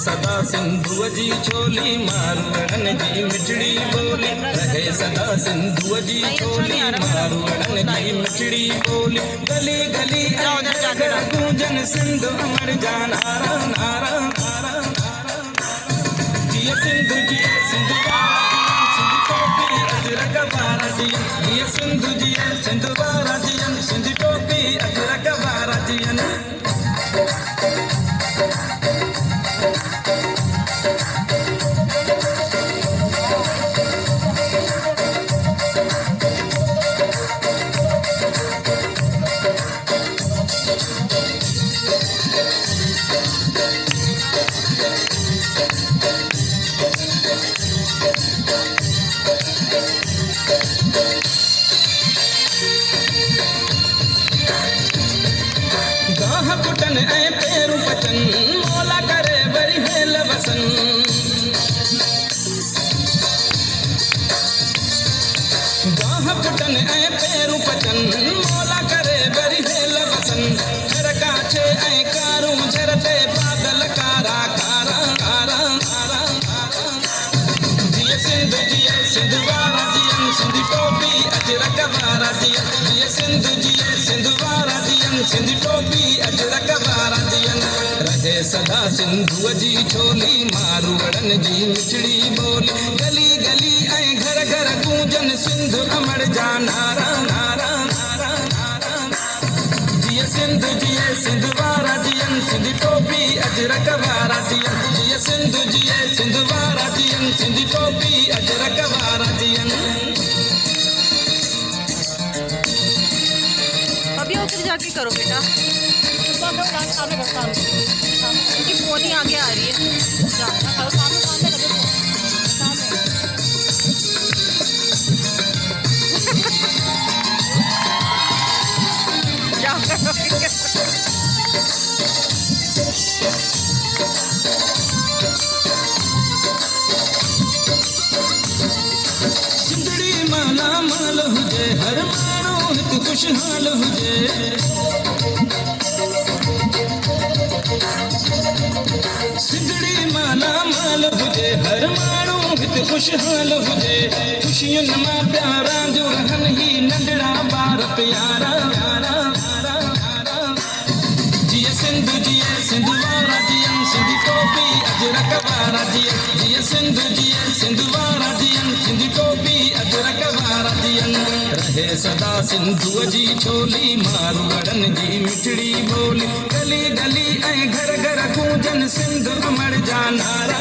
सदा सिंधु जी छोली मारवड़न जी मिठड़ी बोली रहे सदा सिंधु जी छोली मारवड़न जी मिठड़ी बोली गली गली गूंजन सिंधु अमर जा नारा नारा नारा जिया सिंधु जिया सिंधु सिंधु टोपी अजरक बारा जिया सिंधु जिया सिंधु बारा जिया सिंधु टोपी अजरक बारा जिया कुटन ऐ पेरू पचन मोला करे बरी हेल वसन गाह कुटन ऐ पेरू पचन मोला करे बरी हेल वसन घर काछे ऐ कारू झरते बादल कारा कारा कारा कारा जिया सिंधु वारा जियन सिंधु टोपी अजरक वारा जिया सिंधु वारा जियन सिंधु टोपी अजरक वारा जियन रहे सदा सिंधु जी छोली मारवड़न जी मिठड़ी बोली गली गली ऐं घर घर गूंजन सिंधु अमर जा नारा नारा नारा नारा जिया सिंधु वारा जियन सिंधु टोपी अजरक वारा जियन जिया सिंधु वारा जियन सिंधु टोपी अजरक वारा जियन अभी उधर जाके करो बेटा उनकी फोन ही आगे आ रही है जाना करो सामने लगे सिंधड़ी माला माल हुजे हर मानो हित खुशहाल हुजे सिंधड़ी माला माल हुजे हर मानो हित खुशहाल हुजे खुशियुनि मां प्यारा जो रहन ही नंढड़ा ॿार प्यारा प्यारा प्यारा जिया सिंधु वारा जियन सिंधु टोपी अजरक वारा जिया सिंधु वारा जियन सिंधु टोपी अजरक वारा जियन रहे सदा सिंधु जी छोली मारवड़न जी मिठड़ी बोली गली गली ऐं घर घर गूंजन सिंधु अमर जा नारा